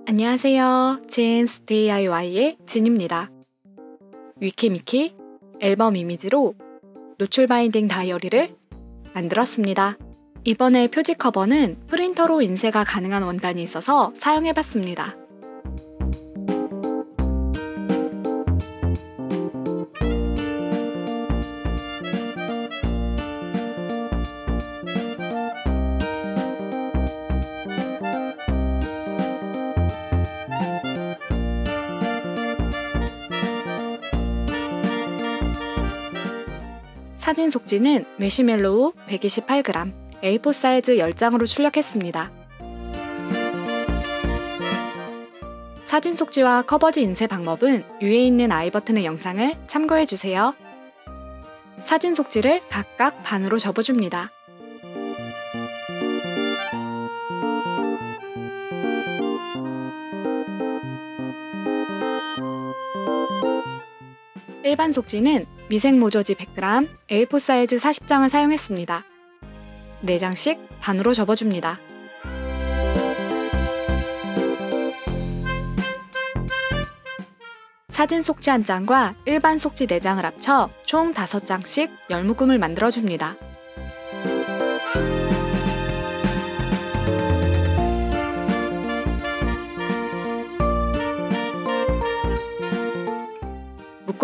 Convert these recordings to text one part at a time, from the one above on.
안녕하세요. 진스 DIY의 진입니다. 위키미키 앨범 이미지로 노출 바인딩 다이어리를 만들었습니다. 이번에 표지 커버는 프린터로 인쇄가 가능한 원단이 있어서 사용해봤습니다. 사진 속지는 매시멜로우 128g, A4 사이즈 10장으로 출력했습니다. 사진 속지와 커버지 인쇄 방법은 위에 있는 I 버튼의 영상을 참고해주세요. 사진 속지를 각각 반으로 접어줍니다. 일반 속지는 미생 모조지 100g, A4 사이즈 40장을 사용했습니다. 4장씩 반으로 접어줍니다. 사진 속지 1장과 일반 속지 4장을 합쳐 총 5장씩 열묶음을 만들어줍니다.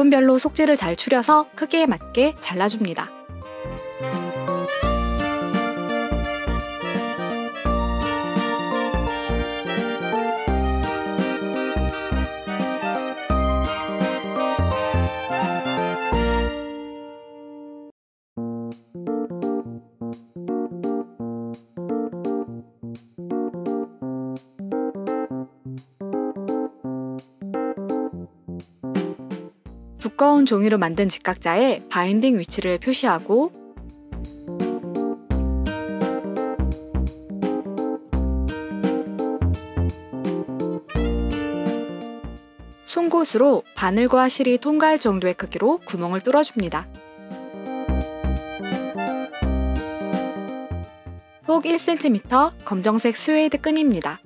묶음별로 속지를 잘 추려서 크기에 맞게 잘라줍니다. 두꺼운 종이로 만든 직각자에 바인딩 위치를 표시하고 송곳으로 바늘과 실이 통과할 정도의 크기로 구멍을 뚫어줍니다. 폭 1cm 검정색 스웨이드 끈입니다.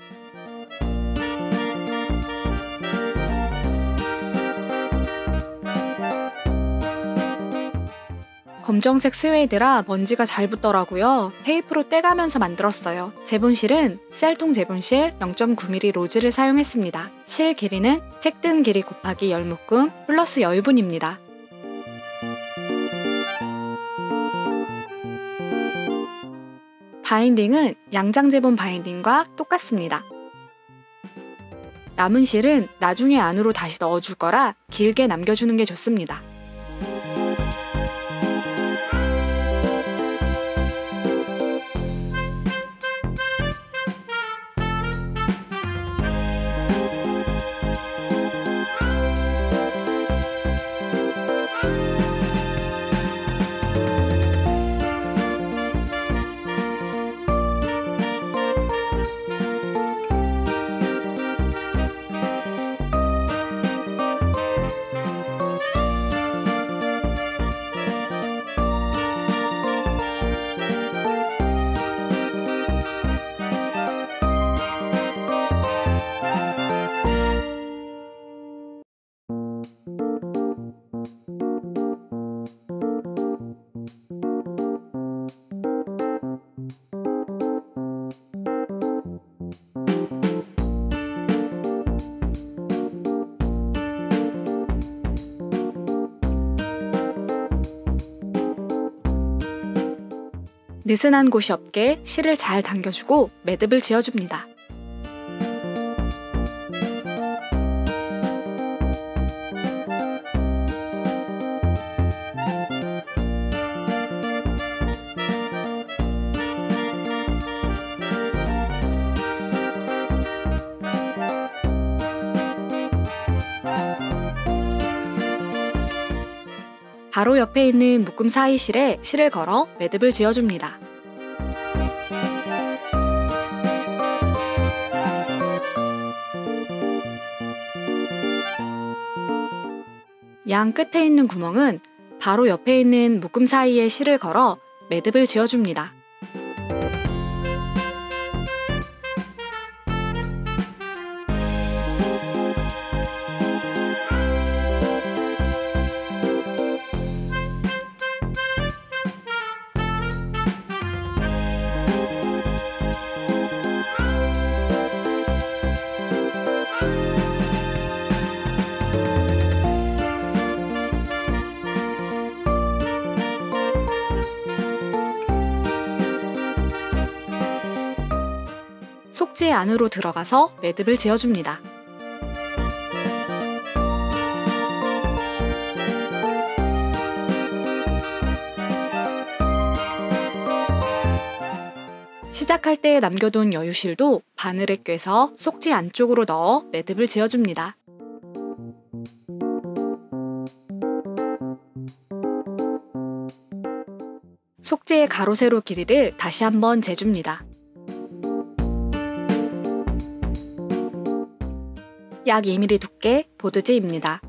검정색 스웨이드라 먼지가 잘 붙더라고요. 테이프로 떼가면서 만들었어요. 제본실은 셀통 제본실 0.9mm 로즈를 사용했습니다. 실 길이는 책등 길이 곱하기 열묶음 플러스 여유분입니다. 바인딩은 양장 제본 바인딩과 똑같습니다. 남은 실은 나중에 안으로 다시 넣어줄 거라 길게 남겨주는 게 좋습니다. 느슨한 곳이 없게 실을 잘 당겨주고 매듭을 지어줍니다. 바로 옆에 있는 묶음 사이 실에 실을 걸어 매듭을 지어줍니다. 양 끝에 있는 구멍은 바로 옆에 있는 묶음 사이에 실을 걸어 매듭을 지어줍니다. 속지 안으로 들어가서 매듭을 지어줍니다. 시작할 때 남겨둔 여유실도 바늘에 꿰서 속지 안쪽으로 넣어 매듭을 지어줍니다. 속지의 가로 세로 길이를 다시 한번 재줍니다. 약 2mm 두께 보드지입니다.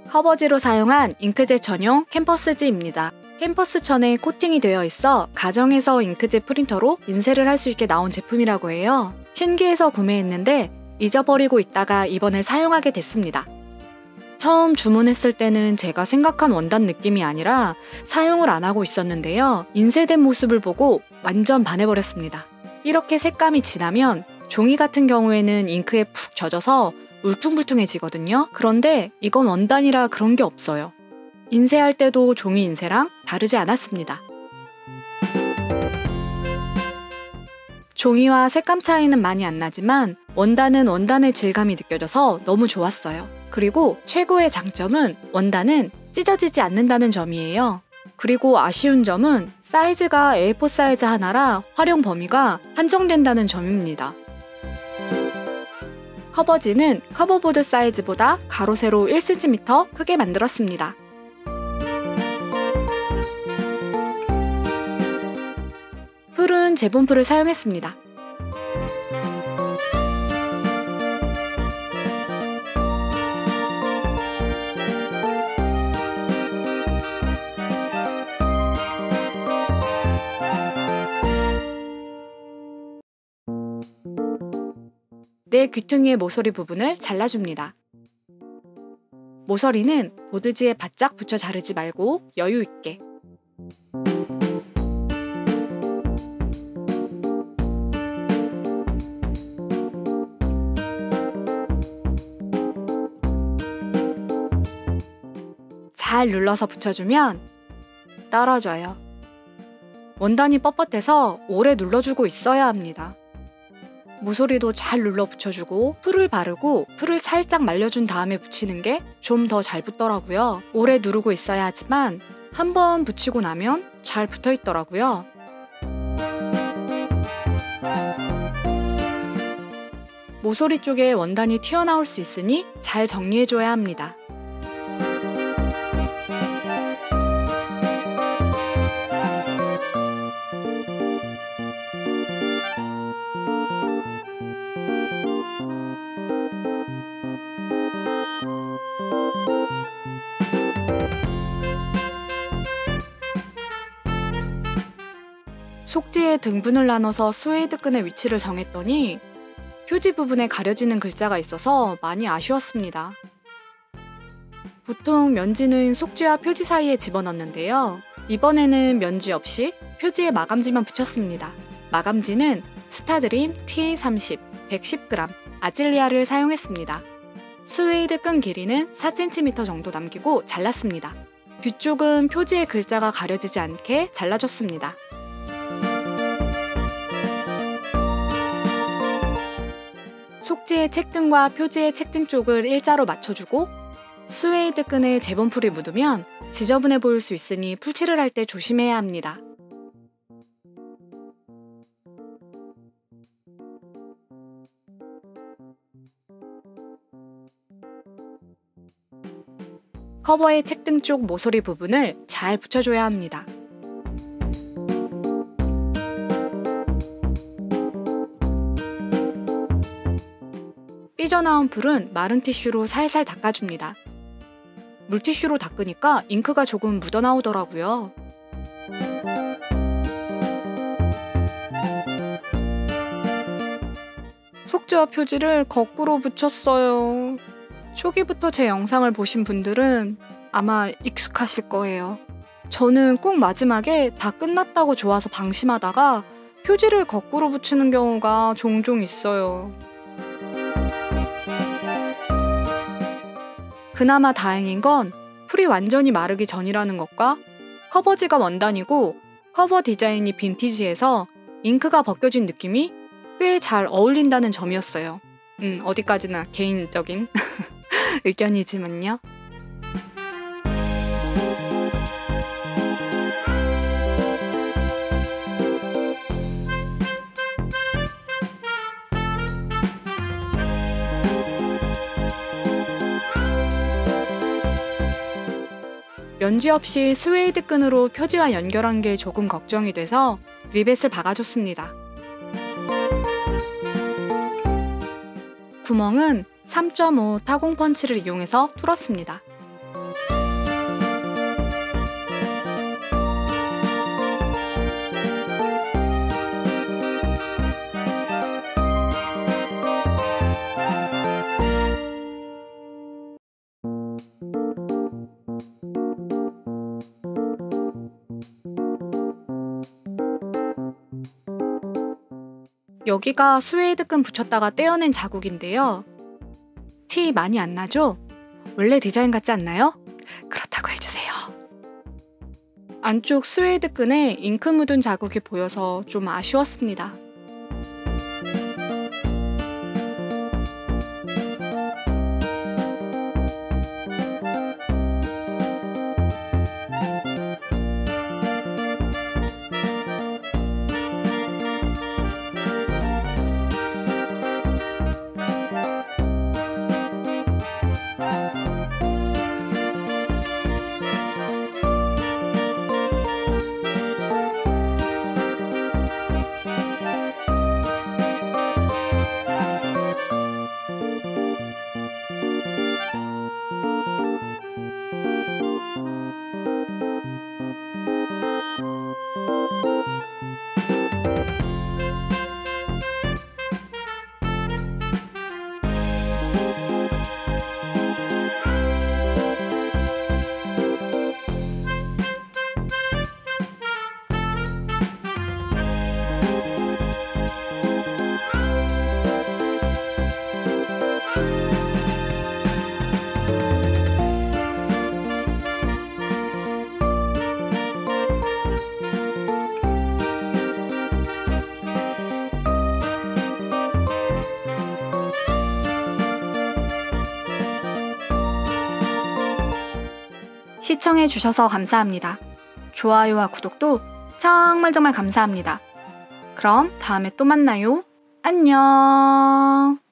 커버지로 사용한 잉크젯 전용 캔버스지입니다. 캔버스 천에 코팅이 되어 있어 가정에서 잉크젯 프린터로 인쇄를 할 수 있게 나온 제품이라고 해요. 신기해서 구매했는데 잊어버리고 있다가 이번에 사용하게 됐습니다. 처음 주문했을 때는 제가 생각한 원단 느낌이 아니라 사용을 안 하고 있었는데요. 인쇄된 모습을 보고 완전 반해버렸습니다. 이렇게 색감이 진하면 종이 같은 경우에는 잉크에 푹 젖어서 울퉁불퉁해지거든요. 그런데 이건 원단이라 그런 게 없어요. 인쇄할 때도 종이 인쇄랑 다르지 않았습니다. 종이와 색감 차이는 많이 안 나지만 원단은 원단의 질감이 느껴져서 너무 좋았어요. 그리고 최고의 장점은 원단은 찢어지지 않는다는 점이에요. 그리고 아쉬운 점은 사이즈가 A4 사이즈 하나라 활용 범위가 한정된다는 점입니다. 커버지는 커버보드 사이즈보다 가로 세로 1cm 크게 만들었습니다. 풀은 제본풀을 사용했습니다. 내 귀퉁이의 모서리 부분을 잘라줍니다. 모서리는 보드지에 바짝 붙여 자르지 말고 여유있게. 잘 눌러서 붙여주면 떨어져요. 원단이 뻣뻣해서 오래 눌러주고 있어야 합니다. 모서리도 잘 눌러 붙여주고 풀을 바르고 풀을 살짝 말려준 다음에 붙이는 게 좀 더 잘 붙더라고요. 오래 누르고 있어야 하지만 한번 붙이고 나면 잘 붙어 있더라고요. 모서리 쪽에 원단이 튀어나올 수 있으니 잘 정리해줘야 합니다. 속지의 등분을 나눠서 스웨이드 끈의 위치를 정했더니 표지 부분에 가려지는 글자가 있어서 많이 아쉬웠습니다. 보통 면지는 속지와 표지 사이에 집어넣는데요. 이번에는 면지 없이 표지에 마감지만 붙였습니다. 마감지는 스타드림 TA30 110g 아질리아를 사용했습니다. 스웨이드 끈 길이는 4cm 정도 남기고 잘랐습니다. 뒤쪽은 표지의 글자가 가려지지 않게 잘라줬습니다. 속지의 책등과 표지의 책등 쪽을 일자로 맞춰주고 스웨이드 끈에 제본풀이 묻으면 지저분해 보일 수 있으니 풀칠을 할 때 조심해야 합니다. 커버의 책등 쪽 모서리 부분을 잘 붙여줘야 합니다. 삐져나온 풀은 마른 티슈로 살살 닦아줍니다. 물티슈로 닦으니까 잉크가 조금 묻어나오더라고요. 속지와 표지를 거꾸로 붙였어요. 초기부터 제 영상을 보신 분들은 아마 익숙하실 거예요. 저는 꼭 마지막에 다 끝났다고 좋아서 방심하다가 표지를 거꾸로 붙이는 경우가 종종 있어요. 그나마 다행인 건 풀이 완전히 마르기 전이라는 것과 커버지가 원단이고 커버 디자인이 빈티지해서 잉크가 벗겨진 느낌이 꽤 잘 어울린다는 점이었어요. 어디까지나 개인적인 의견이지만요. 연지 없이 스웨이드 끈으로 표지와 연결한 게 조금 걱정이 돼서 리벳을 박아줬습니다. 구멍은 3.5 타공 펀치를 이용해서 뚫었습니다. 여기가 스웨이드 끈 붙였다가 떼어낸 자국인데요. 티 많이 안 나죠? 원래 디자인 같지 않나요? 그렇다고 해주세요. 안쪽 스웨이드 끈에 잉크 묻은 자국이 보여서 좀 아쉬웠습니다. 시청해주셔서 감사합니다. 좋아요와 구독도 정말 감사합니다. 그럼 다음에 또 만나요. 안녕.